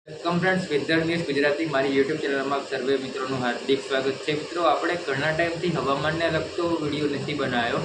Welcome friends, weather news Gujarati મારી યુટ્યુબ ચેનલમાં સર્વે મિત્રોનું હાર્દિક સ્વાગત છે। મિત્રો, આપણે ઘણા ટાઈમથી હવામાનને લગતો વિડીયો નથી બનાવ્યો,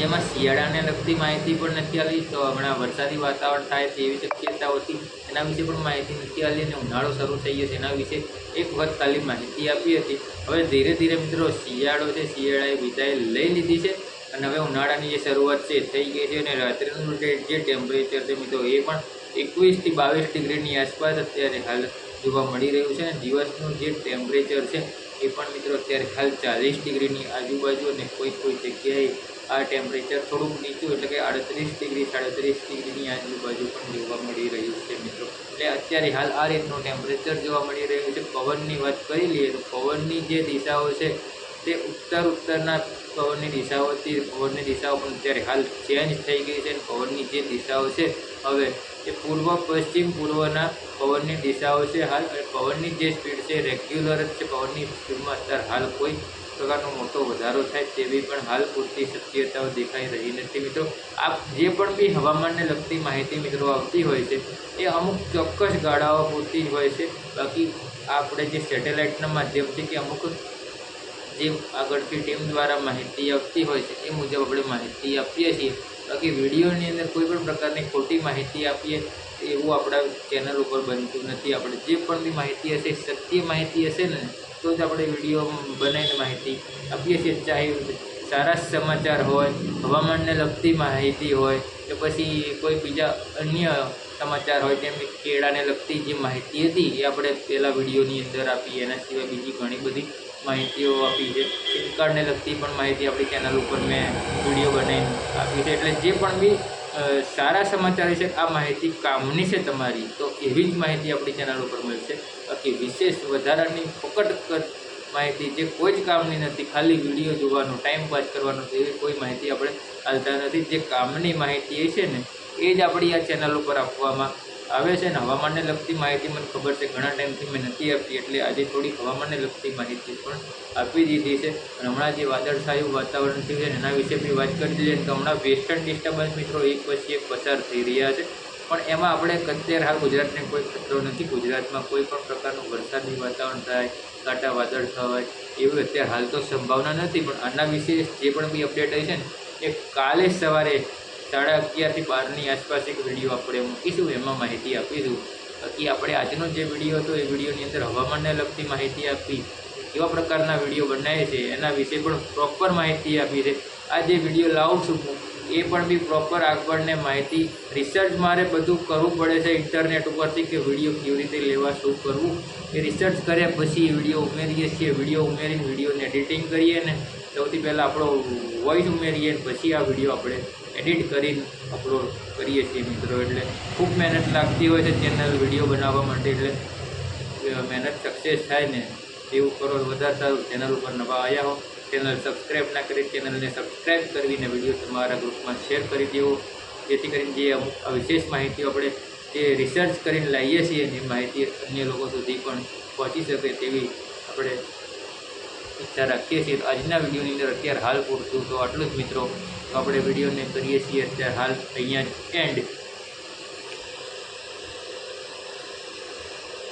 જેમાં શિયાળાને લગતી માહિતી પણ નથી આવી। તો હમણાં વરસાદી વાતાવરણ થાય તેવી શક્યતાઓ હતી, એના વિશે પણ માહિતી નથી આવી, અને ઉનાળો શરૂ થઈ ગયો છે એના વિશે એક વખત ખાલી માહિતી આપી હતી। હવે ધીરે ધીરે મિત્રો શિયાળો છે, શિયાળાએ વિદાય લઈ લીધી છે અને હવે ઉનાળાની જે શરૂઆત છે થઈ ગઈ છે। અને રાત્રિનું જે ટેમ્પરેચર છે મિત્રો એ પણ 21 થી 22 ડિગ્રીની આસપાસ અત્યારે હાલ જોવા મળી રહ્યું છે। અને દિવસનું જે ટેમ્પરેચર છે એ પણ મિત્રો અત્યારે હાલ 40 ડિગ્રીની આજુબાજુ, અને કોઈ જગ્યાએ આ ટેમ્પરેચર થોડુંક નીચું એટલે કે 38 ડિગ્રી 37 ડિગ્રીની આજુબાજુ પણ જોવા મળી રહ્યું છે મિત્રો। એટલે અત્યારે હાલ આ રીતનું ટેમ્પરેચર જોવા મળી રહ્યું છે। પવનની વાત કરી લઈએ તો પવનની જે દિશાઓ છે તે ઉત્તરના પવનની દિશાઓથી પવનની દિશાઓ પણ અત્યારે હાલ ચેન્જ થઈ ગઈ છે। અને પવનની જે દિશાઓ છે હવે એ પૂર્વ પશ્ચિમ પૂર્વના પવનની દિશાઓ છે હાલ, અને પવનની જે સ્પીડ છે રેગ્યુલર જ છે। પવનની સ્પીડમાં અત્યારે હાલ કોઈ પ્રકારનો મોટો વધારો થાય તેવી પણ હાલ પૂરતી શક્યતાઓ દેખાઈ રહી નથી મિત્રો। આ જે પણ બી હવામાનને લગતી માહિતી મિત્રો આવતી હોય છે એ અમુક ચોક્કસ ગાળાઓ પૂરતી જ હોય છે। બાકી આપણે જે સેટેલાઇટના માધ્યમથી કે અમુક જે આગળથી ટીમ દ્વારા માહિતી આવતી હોય છે એ મુજબ આપણે માહિતી આપીએ છીએ। બાકી વિડીયોની અંદર કોઈ પણ પ્રકારની ખોટી માહિતી આપીએ એવું આપણા ચેનલ ઉપર બનતું નથી। આપણે જે પણ બી માહિતી હશે, સત્ય માહિતી હશે ને તો જ આપણે વિડીયો બનાવીને માહિતી આપીએ છીએ। ચાહે સારા સમાચાર હોય, હવામાનને લગતી માહિતી હોય કે પછી કોઈ બીજા અન્ય સમાચાર હોય, જેમ કે કેળાને લગતી જે માહિતી હતી એ આપણે પહેલાં વિડીયોની અંદર આપી। એના સિવાય બીજી ઘણી બધી માહિતીઓ આપી છે। સિમ કાર્ડને લગતી પણ માહિતી આપણી ચેનલ ઉપર મેં વિડીયો બનાવીને આપી છે। એટલે જે પણ બી સારા સમાચાર છે, આ માહિતી કામની છે તમારી, તો એવી જ માહિતી આપણી ચેનલ ઉપર મળશે। બાકી વિશેષ વધારાની ફોકટ માહિતી જે કોઈ જ કામની નથી, ખાલી વિડીયો જોવાનો, ટાઈમ પાસ કરવાનો, એવી કોઈ માહિતી આપણે ચાલતા નથી। જે કામની માહિતી છે ને એ જ આપણી આ ચેનલ ઉપર આપવામાં આવે છે। ને હવામાનને લગતી માહિતી મને ખબર છે ઘણા ટાઈમથી મેં નથી આપી, એટલે આજે થોડી હવામાનને લગતી માહિતી પણ આપી દીધી છે। અને હમણાં જે વાદળછાયું વાતાવરણ થયું છે એના વિશે બી વાત કરી દઈએ તો હમણાં વેસ્ટર્ન ડિસ્ટર્બન્સ મિત્રો એક પછી એક પસાર થઈ રહ્યા છે, પણ એમાં આપણે અત્યારે હાલ ગુજરાતને કોઈ ખતરો નથી। ગુજરાતમાં કોઈ પણ પ્રકારનું વરસાદી વાતાવરણ થાય, કાંટા વાદળ થવાય એવી અત્યારે હાલ તો સંભાવના નથી। પણ આના વિશે જે પણ બી અપડેટ આવી છે ને એ કાલે સવારે 11:30 થી 12ની આસપાસ એક વિડીયો આપણે મૂકીશું, એમાં માહિતી આપીશું। બાકી આપણે આજનો જે વિડીયો હતો એ વિડીયોની અંદર હવામાનને લગતી માહિતી આપી, કેવા પ્રકારના વિડીયો બનાવે છે એના વિશે પણ પ્રોપર માહિતી આપી છે। આ જે વિડીયો લાવું છું એ પણ બી પ્રોપર આપણને માહિતી રિસર્ચ મારે બધું કરવું પડે છે ઇન્ટરનેટ ઉપરથી, કે વિડીયો કેવી રીતે લેવા, શું કરવું એ રિસર્ચ કર્યા પછી વિડીયો ઉમેરીએ છીએ। વિડીયો ઉમેરીને વિડીયોને એડિટિંગ કરીએ ને સૌથી પહેલાં આપણો વોઇસ ઉમેરીએ, પછી આ વિડીયો આપણે એડિટ કરીને અપલોડ કરીએ છીએ મિત્રો। એટલે ખૂબ મહેનત લાગતી હોય છે ચેનલ વિડીયો બનાવવા માટે, એટલે મહેનત સક્સેસ થાય ને એવું કરો વધારે સારું। ચેનલ ઉપર નવા આવ્યા હો, ચેનલ સબસ્ક્રાઈબ ના કરી, ચેનલને સબસ્ક્રાઈબ કરવીને વિડીયો તમારા ગ્રુપમાં શેર કરી દેવો, જેથી કરીને જે અમુક વિશેષ માહિતીઓ આપણે જે રિસર્ચ કરીને લાવીએ છીએ એ માહિતી અન્ય લોકો સુધી પણ પહોંચી શકે તેવી આપણે ઈચ્છા રાખીએ છીએ। તો આજના વિડીયોની અંદર અત્યારે હાલ પૂરતું તો આટલું જ મિત્રો। તો આપણે વિડીયોને કરીએ છીએ અત્યારે હાલ અહીંયા જ એન્ડ।